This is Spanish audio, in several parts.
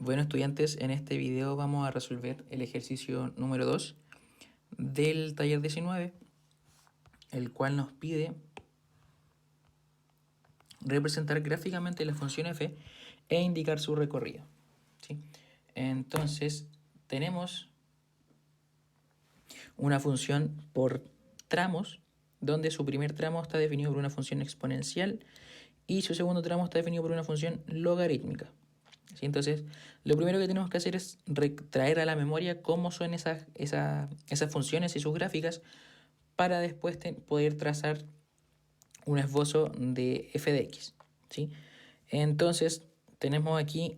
Bueno, estudiantes, en este video vamos a resolver el ejercicio número 2 del taller 19, el cual nos pide representar gráficamente la función f e indicar su recorrido, ¿sí? Entonces, tenemos una función por tramos, donde su primer tramo está definido por una función exponencial y su segundo tramo está definido por una función logarítmica. ¿Sí? Entonces, lo primero que tenemos que hacer es traer a la memoria cómo son esas funciones y sus gráficas para después poder trazar un esbozo de f de x. ¿Sí? Entonces, tenemos aquí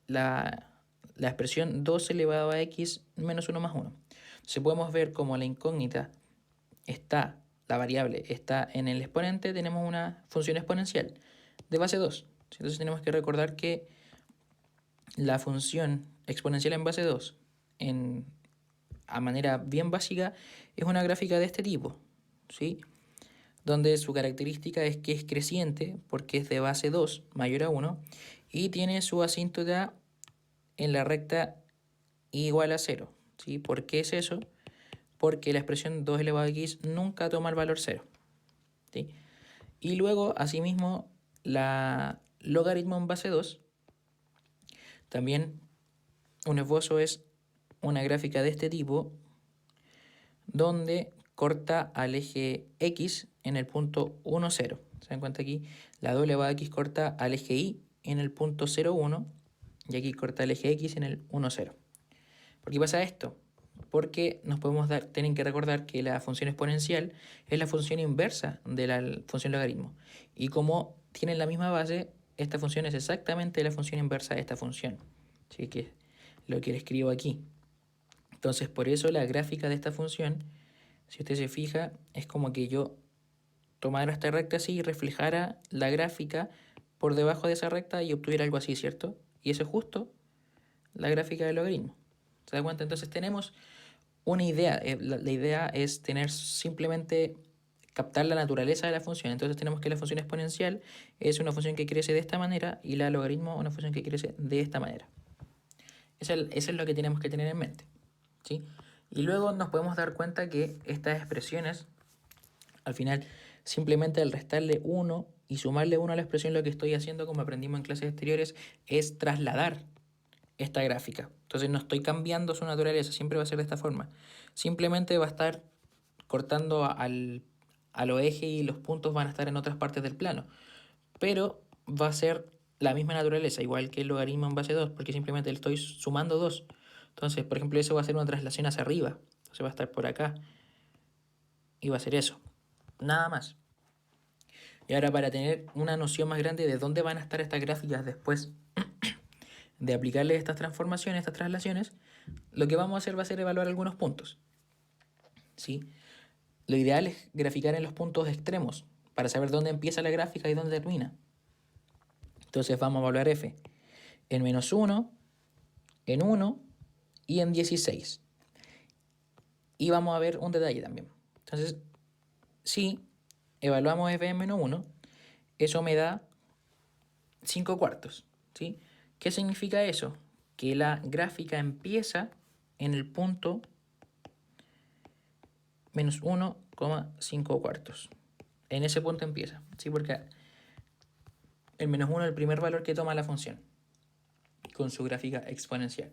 la expresión 2 elevado a x menos 1 más 1. Entonces, podemos ver como la incógnita está, la variable está en el exponente, tenemos una función exponencial de base 2. Entonces, tenemos que recordar que la función exponencial en base 2, a manera bien básica, es una gráfica de este tipo, ¿sí? Donde su característica es que es creciente porque es de base 2 mayor a 1 y tiene su asíntota en la recta igual a 0. ¿Sí? ¿Por qué es eso? Porque la expresión 2 elevado a x nunca toma el valor 0. ¿Sí? Y luego, asimismo, la logaritmo en base 2 también. Un esbozo es una gráfica de este tipo donde corta al eje X en el punto 1, 0. ¿Se dan cuenta aquí? La 2 elevado a X corta al eje Y en el punto 0, 1 y aquí corta el eje X en el 1, 0. ¿Por qué pasa esto? Porque tienen que recordar que la función exponencial es la función inversa de la función logaritmo. Y como tienen la misma base, esta función es exactamente la función inversa de esta función. Así que lo que le escribo aquí. Entonces, por eso la gráfica de esta función, si usted se fija, es como que yo tomara esta recta así y reflejara la gráfica por debajo de esa recta y obtuviera algo así, ¿cierto? Y eso es justo la gráfica del logaritmo. ¿Se da cuenta? Entonces tenemos una idea. La idea es tener simplemente captar la naturaleza de la función. Entonces tenemos que la función exponencial es una función que crece de esta manera y la logaritmo una función que crece de esta manera. Eso es lo que tenemos que tener en mente, ¿sí? Y luego nos podemos dar cuenta que estas expresiones, al final, simplemente al restarle 1 y sumarle 1 a la expresión, lo que estoy haciendo, como aprendimos en clases anteriores, es trasladar esta gráfica. Entonces no estoy cambiando su naturaleza, siempre va a ser de esta forma. Simplemente va a estar cortando a los ejes y los puntos van a estar en otras partes del plano. Pero va a ser la misma naturaleza, igual que el logaritmo en base 2, porque simplemente le estoy sumando 2. Entonces, por ejemplo, eso va a ser una traslación hacia arriba. Entonces va a estar por acá. Y va a ser eso. Nada más. Y ahora, para tener una noción más grande de dónde van a estar estas gráficas después de aplicarle estas transformaciones, estas traslaciones, lo que vamos a hacer va a ser evaluar algunos puntos. ¿Sí? Lo ideal es graficar en los puntos extremos para saber dónde empieza la gráfica y dónde termina. Entonces vamos a evaluar f en menos 1, en 1 y en 16. Y vamos a ver un detalle también. Entonces, si evaluamos f en menos 1, eso me da 5 cuartos. ¿Sí? ¿Qué significa eso? Que la gráfica empieza en el punto menos 1,5 cuartos. En ese punto empieza, ¿sí? Porque el menos 1 es el primer valor que toma la función con su gráfica exponencial.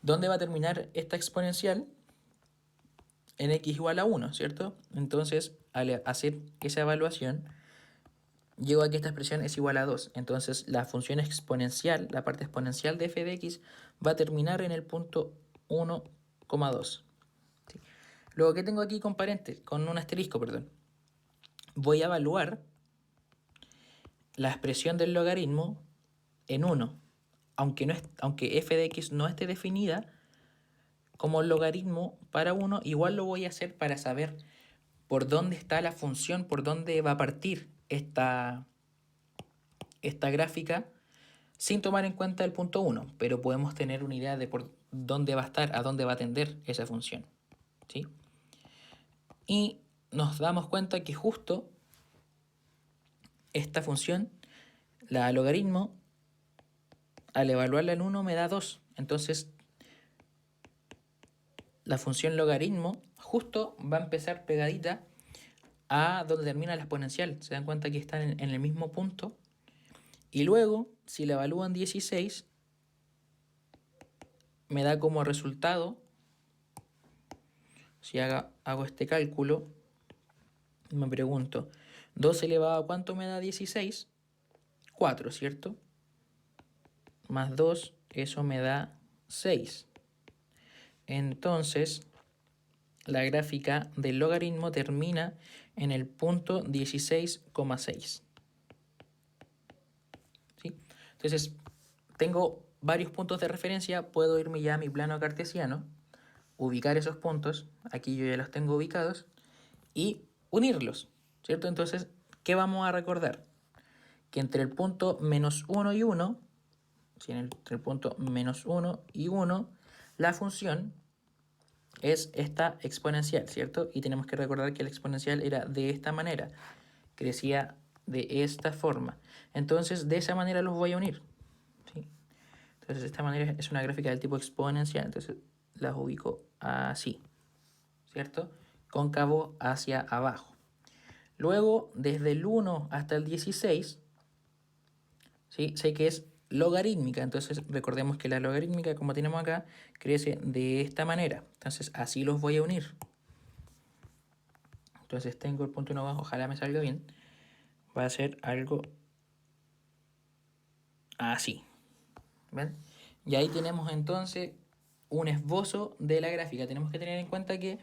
¿Dónde va a terminar esta exponencial? En x igual a 1, ¿cierto? Entonces, al hacer esa evaluación, llego a que esta expresión es igual a 2. Entonces, la función exponencial, la parte exponencial de f de x, va a terminar en el punto 1,2. ¿Sí? Luego, ¿qué tengo aquí con con un asterisco, perdón? Voy a evaluar la expresión del logaritmo en 1. Aunque f de x no esté definida como logaritmo para 1, igual lo voy a hacer para saber por dónde está la función, por dónde va a partir esta gráfica, sin tomar en cuenta el punto 1, pero podemos tener una idea de por dónde va a estar, a dónde va a tender esa función, ¿sí? Y nos damos cuenta que justo esta función, la logaritmo, al evaluarla en 1 me da 2. Entonces, la función logaritmo justo va a empezar pegadita a donde termina la exponencial. Se dan cuenta que están en el mismo punto. Y luego, si la evalúan 16, me da como resultado, si hago este cálculo, me pregunto, 2 elevado a ¿cuánto me da 16? 4, ¿cierto? Más 2, eso me da 6. Entonces, la gráfica del logaritmo termina en el punto 16,6. ¿Sí? Entonces, tengo varios puntos de referencia, puedo irme ya a mi plano cartesiano, ubicar esos puntos, aquí yo ya los tengo ubicados, y unirlos, ¿cierto? Entonces, ¿qué vamos a recordar? Que entre el punto menos 1 y 1, ¿sí? Entre el punto menos 1 y 1, la función es esta exponencial, ¿cierto? Y tenemos que recordar que la exponencial era de esta manera, crecía de esta forma. Entonces, de esa manera los voy a unir, ¿sí? Entonces, de esta manera es una gráfica del tipo exponencial, entonces las ubico así, ¿cierto? Cóncavo hacia abajo. Luego, desde el 1 hasta el 16, ¿sí? Sé que es logarítmica, entonces recordemos que la logarítmica, como tenemos acá, crece de esta manera. Entonces, así los voy a unir. Entonces tengo el punto 1 abajo, ojalá me salga bien. Va a ser algo así. ¿Ven? Y ahí tenemos entonces un esbozo de la gráfica. Tenemos que tener en cuenta que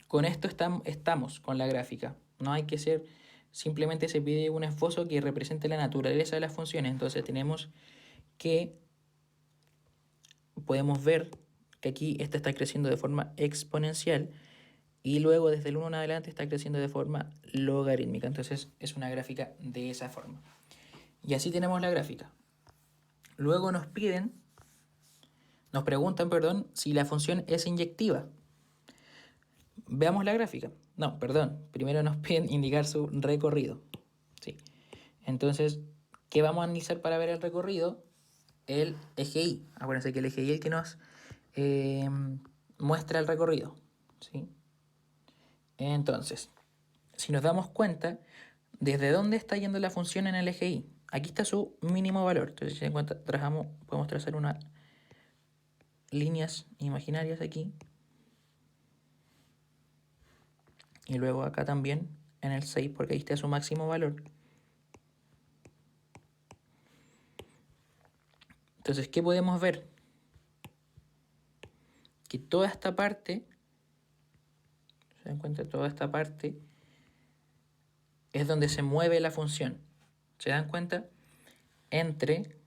con esto estamos con la gráfica. No hay que ser, simplemente se pide un esbozo que represente la naturaleza de las funciones. Entonces tenemos que, podemos ver que aquí esta está creciendo de forma exponencial y luego desde el 1 en adelante está creciendo de forma logarítmica. Entonces es una gráfica de esa forma. Y así tenemos la gráfica. Luego nos preguntan, perdón, si la función es inyectiva. Veamos la gráfica. No, perdón. Primero nos piden indicar su recorrido. Sí. Entonces, ¿qué vamos a analizar para ver el recorrido? El eje Y. Acuérdense que el eje Y es el que nos muestra el recorrido. ¿Sí? Entonces, si nos damos cuenta, ¿desde dónde está yendo la función en el eje Y? Aquí está su mínimo valor. Entonces, si se dan cuenta, podemos trazar unas líneas imaginarias aquí. Y luego acá también en el 6, porque ahí está su máximo valor. Entonces, ¿qué podemos ver? Que toda esta parte, ¿se dan cuenta? Toda esta parte es donde se mueve la función. ¿Se dan cuenta? Entre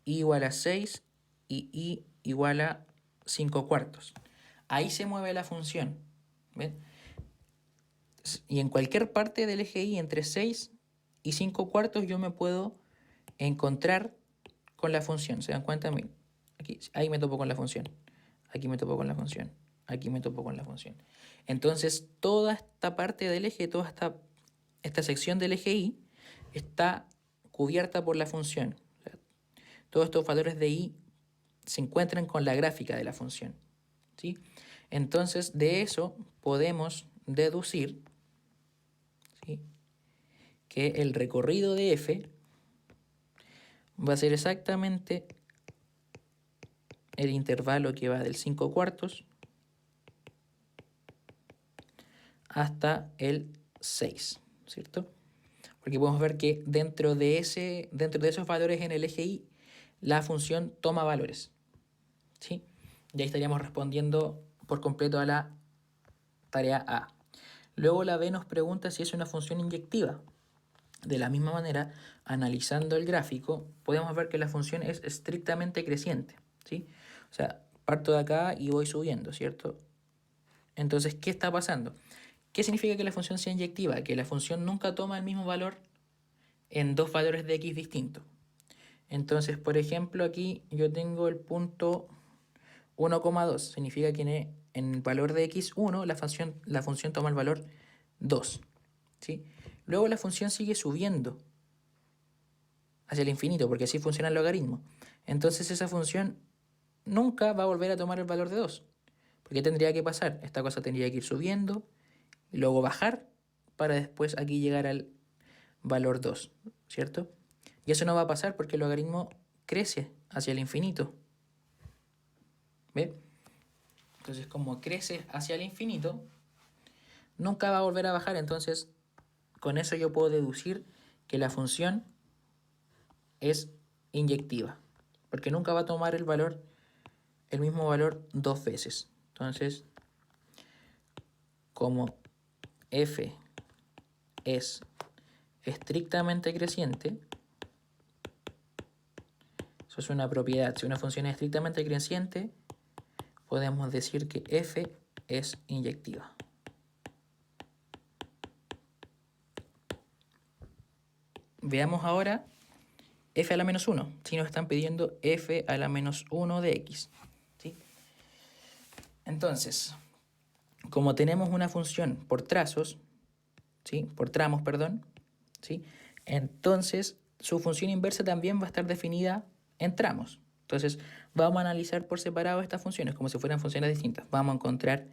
I igual a 6 y I igual a 5 cuartos. Ahí se mueve la función. ¿Ven? Y en cualquier parte del eje Y, entre 6 y 5 cuartos, yo me puedo encontrar con la función. ¿Se dan cuenta? Aquí, ahí me topo con la función. Aquí me topo con la función. Aquí me topo con la función. Entonces, toda esta parte del eje, toda esta sección del eje Y está cubierta por la función. O sea, todos estos valores de Y se encuentran con la gráfica de la función. ¿Sí? Entonces, de eso podemos deducir, ¿sí?, que el recorrido de F va a ser exactamente el intervalo que va del 5 cuartos hasta el 6, ¿cierto? Porque podemos ver que dentro de esos valores en el eje Y, la función toma valores, ¿sí? Y ahí estaríamos respondiendo por completo a la tarea A. Luego la B nos pregunta si es una función inyectiva. De la misma manera, analizando el gráfico, podemos ver que la función es estrictamente creciente, ¿sí? O sea, parto de acá y voy subiendo, ¿cierto? Entonces, ¿qué está pasando? ¿Qué significa que la función sea inyectiva? Que la función nunca toma el mismo valor en dos valores de x distintos. Entonces, por ejemplo, aquí yo tengo el punto 1,2. Significa que en el valor de x1 la función toma el valor 2. ¿Sí? Luego la función sigue subiendo hacia el infinito, porque así funciona el logaritmo. Entonces esa función nunca va a volver a tomar el valor de 2. Porque tendría que pasar, esta cosa tendría que ir subiendo, y luego bajar, para después aquí llegar al valor 2, ¿cierto? Y eso no va a pasar porque el logaritmo crece hacia el infinito. ¿Ve? Entonces, como crece hacia el infinito, nunca va a volver a bajar. Entonces, con eso yo puedo deducir que la función es inyectiva, porque nunca va a tomar el mismo valor 2 veces. Entonces, como f es estrictamente creciente, eso es una propiedad. Si una función es estrictamente creciente, podemos decir que f es inyectiva. Veamos ahora f a la menos 1. Si nos están pidiendo f a la menos 1 de x. ¿Sí? Entonces, como tenemos una función por trazos, ¿sí? Por tramos, perdón, ¿sí? Entonces su función inversa también va a estar definida en tramos. Entonces vamos a analizar por separado estas funciones como si fueran funciones distintas. Vamos a encontrar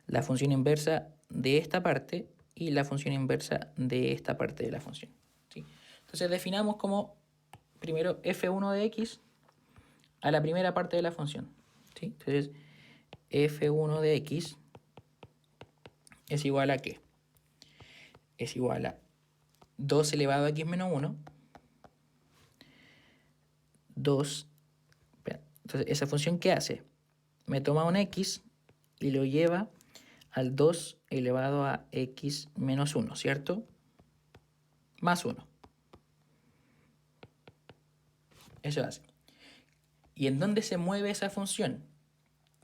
la función inversa de esta parte y la función inversa de esta parte de la función, ¿sí? Entonces definamos como primero f1 de x a la primera parte de la función, ¿sí? Entonces f1 de x es igual a ¿qué? Es igual a 2 elevado a x menos 1. 2. Entonces, ¿esa función qué hace? Me toma un x y lo lleva al 2 elevado a x menos 1, ¿cierto? Más 1. Eso hace. ¿Y en dónde se mueve esa función?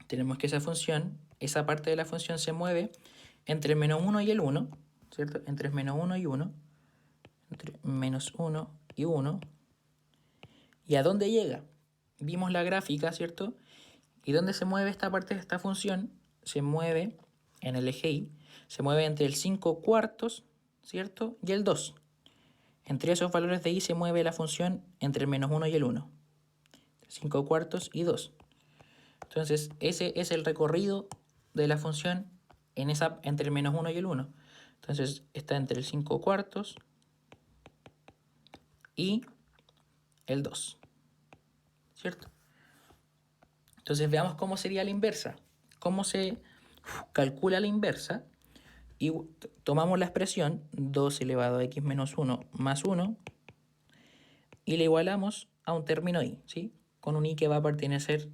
Tenemos que esa función, esa parte de la función se mueve entre el menos 1 y el 1, ¿cierto? Entre el menos 1 y 1. Entre menos 1 y 1. ¿Y a dónde llega? Vimos la gráfica, ¿cierto? ¿Y dónde se mueve esta parte de esta función? Se mueve en el eje Y, se mueve entre el 5 cuartos, ¿cierto? Y el 2. Entre esos valores de Y se mueve la función entre el menos 1 y el 1. 5 cuartos y 2. Entonces, ese es el recorrido de la función entre el menos 1 y el 1. Entonces, está entre el 5 cuartos y el 2, ¿cierto? Entonces, veamos cómo sería la inversa. Cómo se calcula la inversa. Y tomamos la expresión 2 elevado a x menos 1 más 1 y le igualamos a un término y, ¿sí? Con un y que va a pertenecer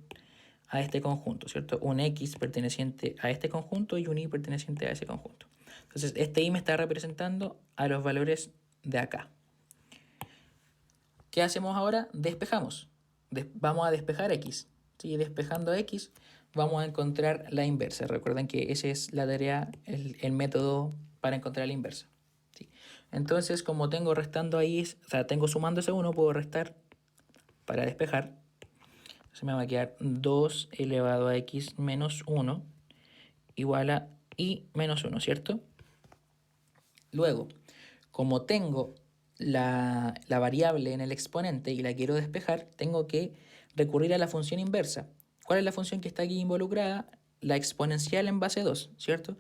a este conjunto, ¿cierto? Un x perteneciente a este conjunto y un y perteneciente a ese conjunto. Entonces, este y me está representando a los valores de acá. ¿Qué hacemos ahora? Despejamos. Vamos a despejar x, ¿sí? Despejando x vamos a encontrar la inversa. Recuerden que esa es la tarea, el método para encontrar la inversa, ¿sí? Entonces, como tengo restando ahí, o sea, tengo sumando ese 1, puedo restar para despejar. Entonces me va a quedar 2 elevado a x menos 1 igual a y menos 1, ¿cierto? Luego, como tengo la variable en el exponente y la quiero despejar, tengo que recurrir a la función inversa. ¿Cuál es la función que está aquí involucrada? La exponencial en base 2, ¿cierto?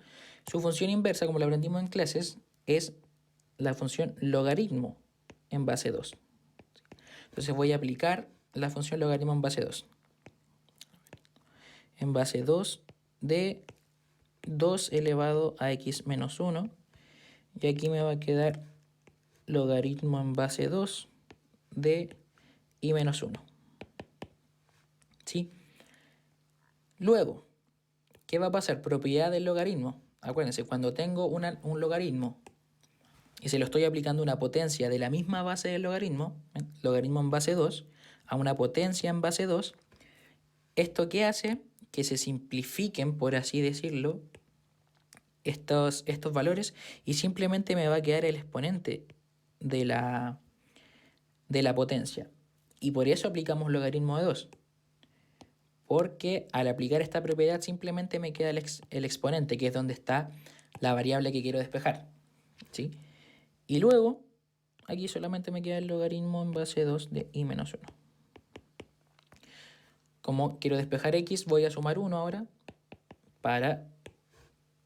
Su función inversa, como la aprendimos en clases, es la función logaritmo en base 2. Entonces voy a aplicar la función logaritmo en base 2. En base 2 de 2 elevado a x menos 1. Y aquí me va a quedar logaritmo en base 2 de y menos 1. ¿Sí? Luego, ¿qué va a pasar? Propiedad del logaritmo. Acuérdense, cuando tengo un logaritmo y se lo estoy aplicando una potencia de la misma base del logaritmo, logaritmo en base 2, a una potencia en base 2, ¿esto qué hace? Que se simplifiquen, por así decirlo, estos valores y simplemente me va a quedar el exponente de la potencia. Y por eso aplicamos logaritmo de 2. Porque al aplicar esta propiedad simplemente me queda el exponente, que es donde está la variable que quiero despejar, ¿sí? Y luego, aquí solamente me queda el logaritmo en base 2 de i menos 1. Como quiero despejar x, voy a sumar 1 ahora para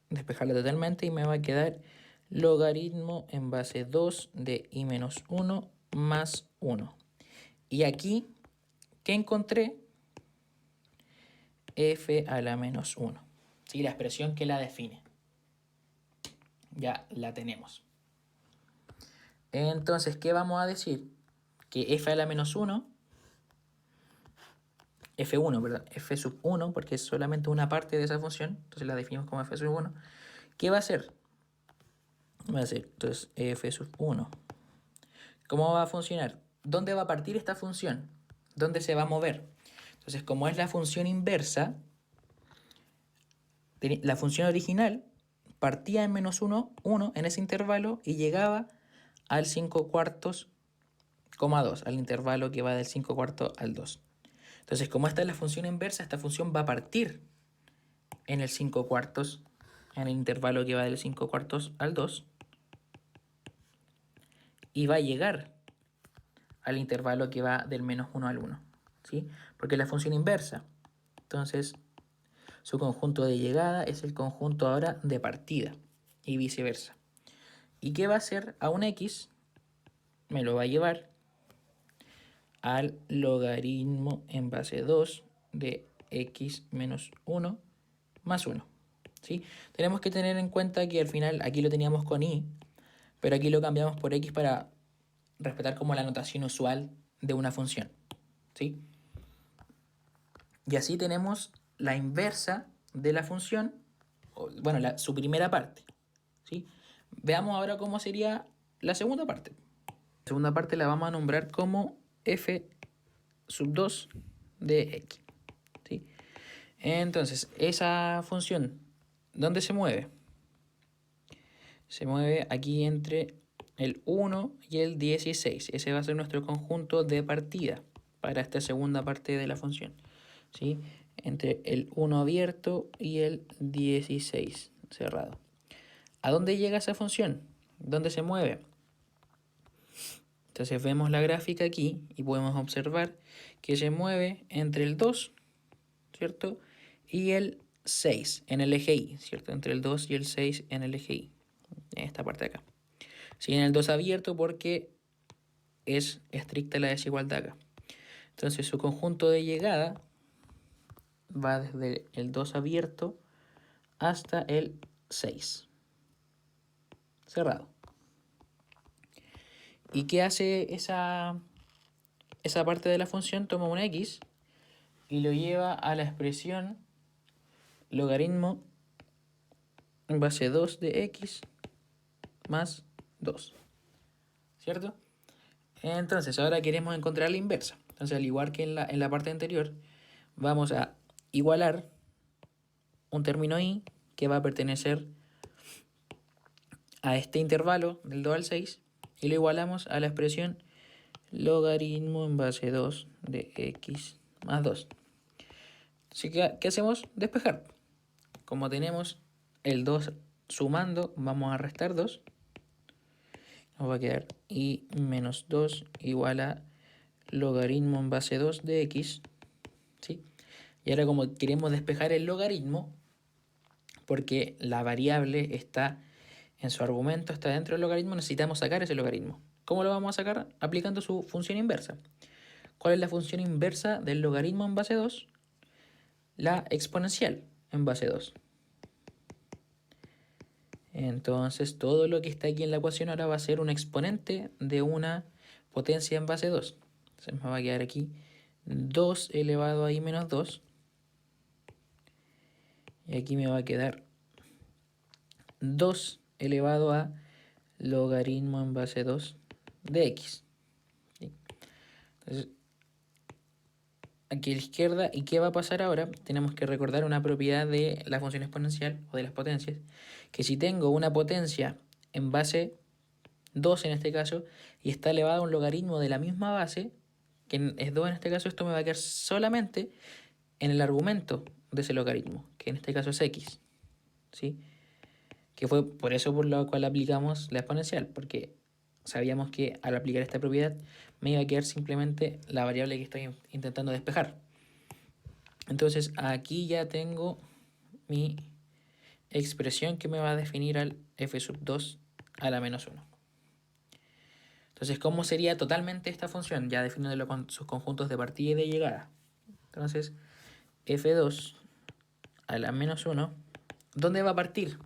despejarla totalmente y me va a quedar logaritmo en base 2 de i menos 1 más 1. Y aquí, ¿qué encontré? F a la menos 1. ¿Sí? La expresión que la define. Ya la tenemos. Entonces, ¿qué vamos a decir? Que f a la menos 1, f1, perdón, f sub 1, porque es solamente una parte de esa función, entonces la definimos como f sub 1. ¿Qué va a ser? Va a ser, entonces, f sub 1. ¿Cómo va a funcionar? ¿Dónde va a partir esta función? ¿Dónde se va a mover? Entonces, como es la función inversa, la función original partía en menos 1, 1 en ese intervalo y llegaba al 5 cuartos, 2, al intervalo que va del 5 cuartos al 2. Entonces, como esta es la función inversa, esta función va a partir en el 5 cuartos, en el intervalo que va del 5 cuartos al 2, y va a llegar al intervalo que va del menos 1 al 1, ¿sí? Porque es la función inversa. Entonces, su conjunto de llegada es el conjunto ahora de partida, y viceversa. ¿Y qué va a hacer a un x? Me lo va a llevar al logaritmo en base 2 de x menos 1 más 1. ¿Sí? Tenemos que tener en cuenta que al final aquí lo teníamos con i, pero aquí lo cambiamos por x para respetar como la notación usual de una función. ¿Sí? Y así tenemos la inversa de la función, bueno, su primera parte. ¿Sí? Veamos ahora cómo sería la segunda parte. La segunda parte la vamos a nombrar como f sub 2 de x. ¿Sí? Entonces, esa función, ¿dónde se mueve? Se mueve aquí entre el 1 y el 16. Ese va a ser nuestro conjunto de partida para esta segunda parte de la función. ¿Sí? Entre el 1 abierto y el 16 cerrado. ¿A dónde llega esa función? ¿Dónde se mueve? Entonces vemos la gráfica aquí y podemos observar que se mueve entre el 2, ¿cierto? Y el 6 en el eje Y, ¿cierto? Entre el 2 y el 6 en el eje Y, en esta parte de acá. Sí, en el 2 abierto porque es estricta la desigualdad acá. Entonces su conjunto de llegada va desde el 2 abierto hasta el 6 cerrado. ¿Y qué hace esa parte de la función? Toma un x y lo lleva a la expresión logaritmo en base 2 de x más 2. ¿Cierto? Entonces ahora queremos encontrar la inversa. Entonces al igual que en la parte anterior, vamos a igualar un término i que va a pertenecer a este intervalo del 2 al 6 y lo igualamos a la expresión logaritmo en base 2 de x más 2. Así que, ¿qué hacemos? Despejar. Como tenemos el 2 sumando, vamos a restar 2. Nos va a quedar i menos 2 igual a logaritmo en base 2 de x. ¿Sí? Y ahora como queremos despejar el logaritmo, porque la variable está en su argumento, está dentro del logaritmo, necesitamos sacar ese logaritmo. ¿Cómo lo vamos a sacar? Aplicando su función inversa. ¿Cuál es la función inversa del logaritmo en base 2? La exponencial en base 2. Entonces todo lo que está aquí en la ecuación ahora va a ser un exponente de una potencia en base 2. Entonces me va a quedar aquí 2 elevado a i menos 2. Y aquí me va a quedar 2 elevado a logaritmo en base 2 de x. ¿Sí? Entonces, aquí a la izquierda, ¿y qué va a pasar ahora? Tenemos que recordar una propiedad de la función exponencial o de las potencias, que si tengo una potencia en base 2 en este caso, y está elevada a un logaritmo de la misma base, que es 2 en este caso, esto me va a quedar solamente en el argumento de ese logaritmo, que en este caso es x. ¿Sí? Que fue por eso por lo cual aplicamos la exponencial, porque sabíamos que al aplicar esta propiedad me iba a quedar simplemente la variable que estoy intentando despejar. Entonces aquí ya tengo mi expresión que me va a definir al f sub 2 a la menos 1. Entonces, ¿cómo sería totalmente esta función? Ya definiéndolo con sus conjuntos de partida y de llegada. Entonces, f2 a la menos 1, ¿dónde va a partir?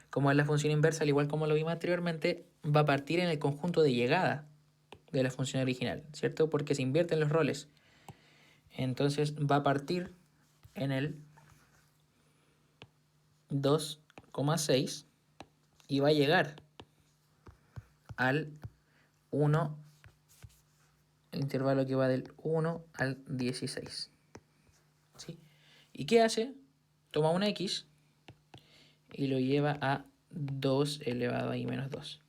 Como es la función inversa, al igual como lo vimos anteriormente, va a partir en el conjunto de llegada de la función original, ¿cierto? Porque se invierten los roles. Entonces va a partir en el 2,6 y va a llegar al 1, el intervalo que va del 1 al 16. ¿Sí? ¿Y qué hace? Toma un x y lo lleva a 2 elevado a i menos 2.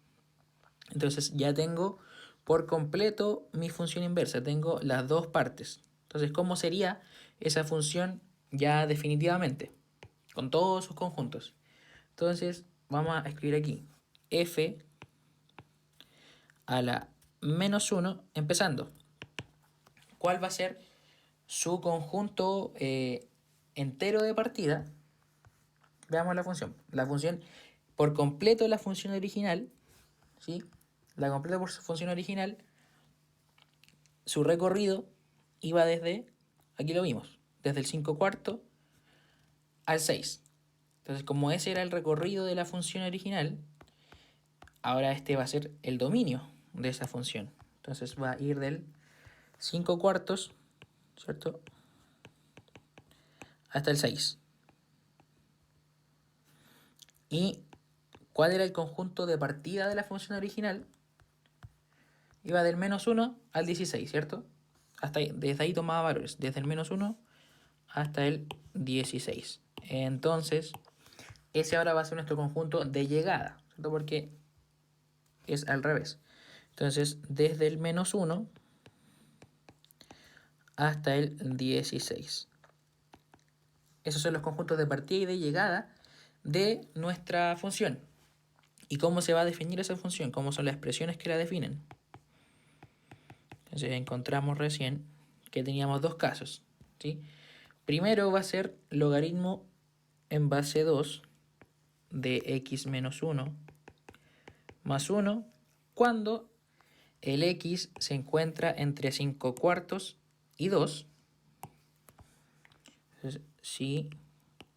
Entonces ya tengo por completo mi función inversa, tengo las dos partes. Entonces, ¿cómo sería esa función ya definitivamente? Con todos sus conjuntos. Entonces, vamos a escribir aquí f a la menos 1, empezando. ¿Cuál va a ser su conjunto entero de partida? Veamos la función. La función por completo, la función original, ¿sí? La completa por su función original, su recorrido iba desde, aquí lo vimos, desde el 5/4 al 6. Entonces, como ese era el recorrido de la función original, ahora este va a ser el dominio de esa función. Entonces va a ir del 5/4, ¿cierto?, hasta el 6. ¿Y cuál era el conjunto de partida de la función original? Iba del menos 1 al 16, ¿cierto? Hasta ahí, desde ahí tomaba valores, desde el menos 1 hasta el 16. Entonces, ese ahora va a ser nuestro conjunto de llegada, ¿cierto? Porque es al revés. Entonces, desde el menos 1 hasta el 16. Esos son los conjuntos de partida y de llegada de nuestra función. ¿Y cómo se va a definir esa función? ¿Cómo son las expresiones que la definen? Entonces encontramos recién que teníamos dos casos, ¿sí? Primero va a ser logaritmo en base 2 de x menos 1 más 1 cuando el x se encuentra entre 5/4 y 2. Entonces, si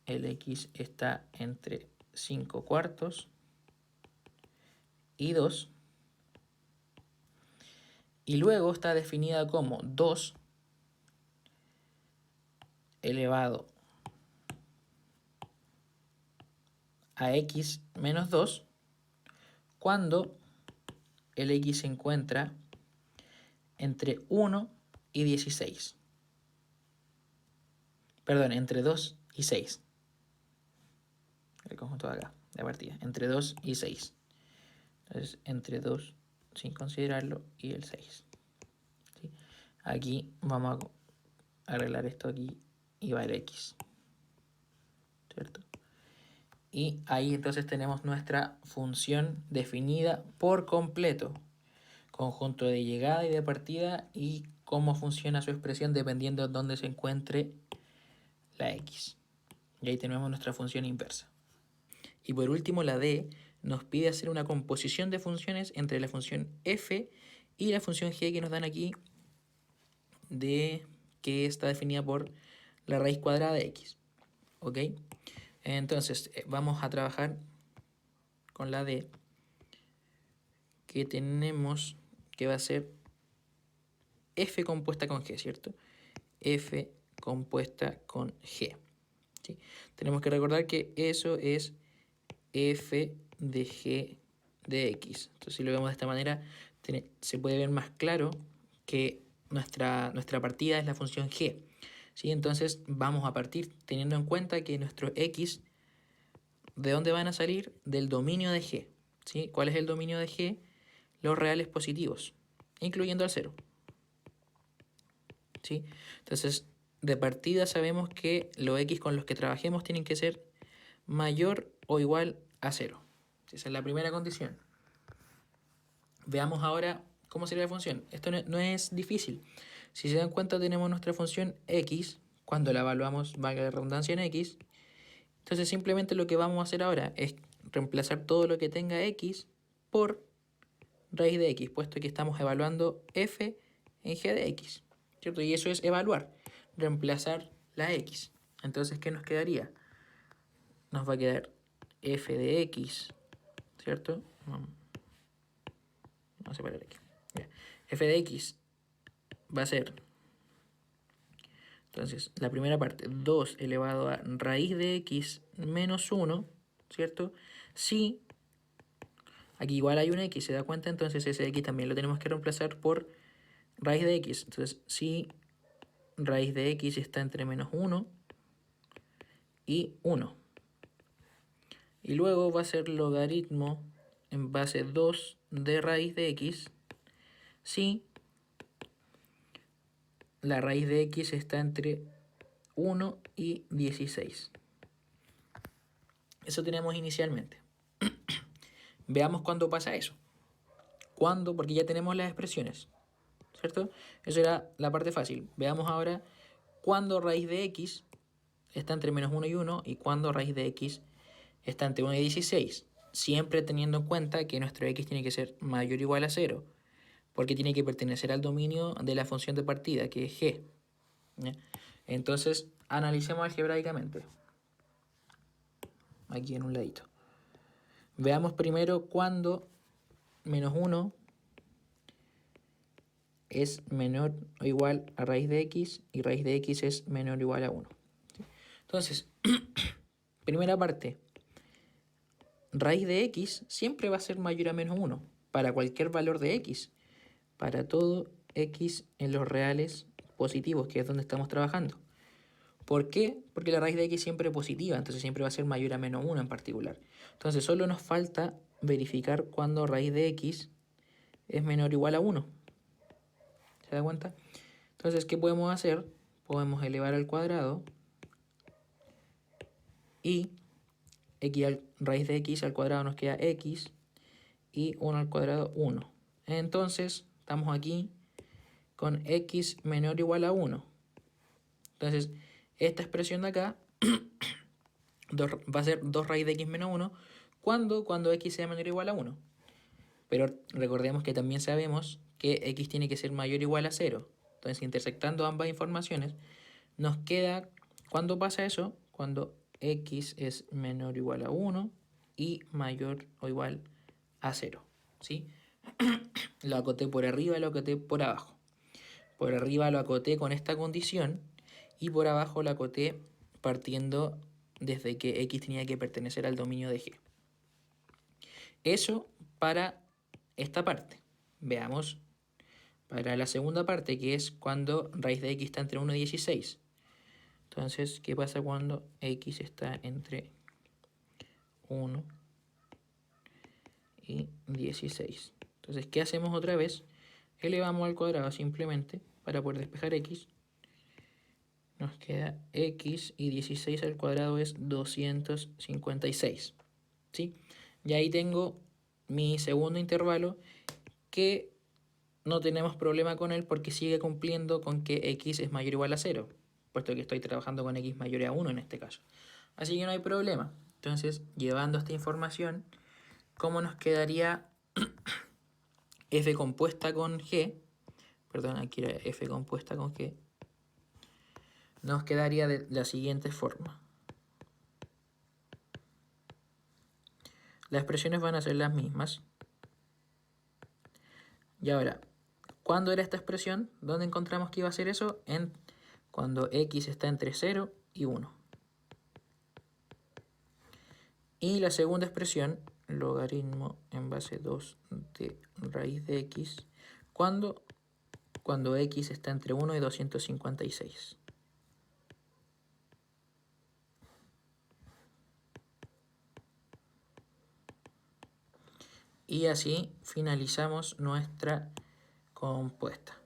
el x está entre 5/4 y 2, y luego está definida como 2 elevado a x menos 2 cuando el x se encuentra entre 1 y 16. Perdón, entre 2 y 6. El conjunto de acá, de partida. Entre 2 y 6. Entonces, entre 2 sin considerarlo y el 6. ¿Sí? Aquí vamos a arreglar esto aquí y va el x. ¿Cierto? Y ahí entonces tenemos nuestra función definida por completo. Conjunto de llegada y de partida y cómo funciona su expresión dependiendo de dónde se encuentre la x. Y ahí tenemos nuestra función inversa. Y por último, la d nos pide hacer una composición de funciones entre la función f y la función g que nos dan aquí, de que está definida por la raíz cuadrada de x. ¿Ok? Entonces, vamos a trabajar con la d, que tenemos que va a ser f compuesta con g, ¿cierto? F compuesta con g. ¿Sí? Tenemos que recordar que eso es f de g de x. Entonces, si lo vemos de esta manera, se puede ver más claro que nuestra partida es la función g. ¿Sí? Entonces, vamos a partir teniendo en cuenta que nuestros x, ¿de dónde van a salir? Del dominio de g. ¿Sí? ¿Cuál es el dominio de g? Los reales positivos, incluyendo al 0. ¿Sí? Entonces, de partida sabemos que los x con los que trabajemos tienen que ser mayor o igual a 0. Esa es la primera condición. Veamos ahora cómo sería la función. Esto no es difícil. Si se dan cuenta, tenemos nuestra función x, cuando la evaluamos, valga la redundancia, en x. Entonces simplemente lo que vamos a hacer ahora es reemplazar todo lo que tenga x por raíz de x, puesto que estamos evaluando f en g de x, ¿cierto? Y eso es evaluar, reemplazar la x. Entonces, ¿qué nos quedaría? Nos va a quedar f de x, ¿cierto? Vamos a separar aquí. Ya. F de x va a ser, entonces, la primera parte, 2 elevado a raíz de x menos 1, ¿cierto? Si aquí igual hay una x, ¿se da cuenta? Entonces ese x también lo tenemos que reemplazar por raíz de x. Entonces, si raíz de x está entre menos 1 y 1. Y luego va a ser logaritmo en base 2 de raíz de x si la raíz de x está entre 1 y 16. Eso tenemos inicialmente. Veamos cuándo pasa eso. ¿Cuándo? Porque ya tenemos las expresiones, ¿cierto? Eso era la parte fácil. Veamos ahora cuándo raíz de x está entre menos 1 y 1 y cuándo raíz de x está entre 1 y 16. Siempre teniendo en cuenta que nuestro x tiene que ser mayor o igual a 0, porque tiene que pertenecer al dominio de la función de partida, que es g. ¿Ya? Entonces, analicemos algebraicamente. Aquí en un ladito. Veamos primero cuándo menos 1 es menor o igual a raíz de x y raíz de x es menor o igual a 1. Entonces, primera parte, raíz de x siempre va a ser mayor a menos 1 para cualquier valor de x, para todo x en los reales positivos, que es donde estamos trabajando. ¿Por qué? Porque la raíz de x siempre es positiva, entonces siempre va a ser mayor a menos 1 en particular. Entonces solo nos falta verificar cuando raíz de x es menor o igual a 1. ¿Se da cuenta? Entonces, ¿qué podemos hacer? Podemos elevar al cuadrado y raíz de x al cuadrado nos queda x y 1 al cuadrado 1. Entonces, estamos aquí con x menor o igual a 1. Entonces, esta expresión de acá va a ser 2 raíz de x menos 1 cuando x sea menor o igual a 1. Pero recordemos que también sabemos que x tiene que ser mayor o igual a 0. Entonces, intersectando ambas informaciones, nos queda, ¿cuándo pasa eso? Cuando x es menor o igual a 1 y mayor o igual a 0. ¿Sí? Lo acoté por arriba, lo acoté por abajo. Por arriba lo acoté con esta condición y por abajo lo acoté partiendo desde que x tenía que pertenecer al dominio de g. Eso para esta parte. Veamos para la segunda parte, que es cuando raíz de x está entre 1 y 16. Entonces, ¿qué pasa cuando x está entre 1 y 16? Entonces, ¿qué hacemos otra vez? Elevamos al cuadrado simplemente para poder despejar x. Nos queda x y 16 al cuadrado es 256. ¿Sí? Y ahí tengo mi segundo intervalo que no tenemos problema con él porque sigue cumpliendo con que x es mayor o igual a 0, puesto que estoy trabajando con x mayor a 1 en este caso. Así que no hay problema. Entonces, llevando esta información, ¿cómo nos quedaría f compuesta con g? Perdón, aquí era f compuesta con g. Nos quedaría de la siguiente forma. Las expresiones van a ser las mismas. Y ahora, ¿cuándo era esta expresión? ¿Dónde encontramos que iba a ser eso? Cuando x está entre 0 y 1. Y la segunda expresión, logaritmo en base 2 de raíz de x, cuando x está entre 1 y 256. Y así finalizamos nuestra compuesta.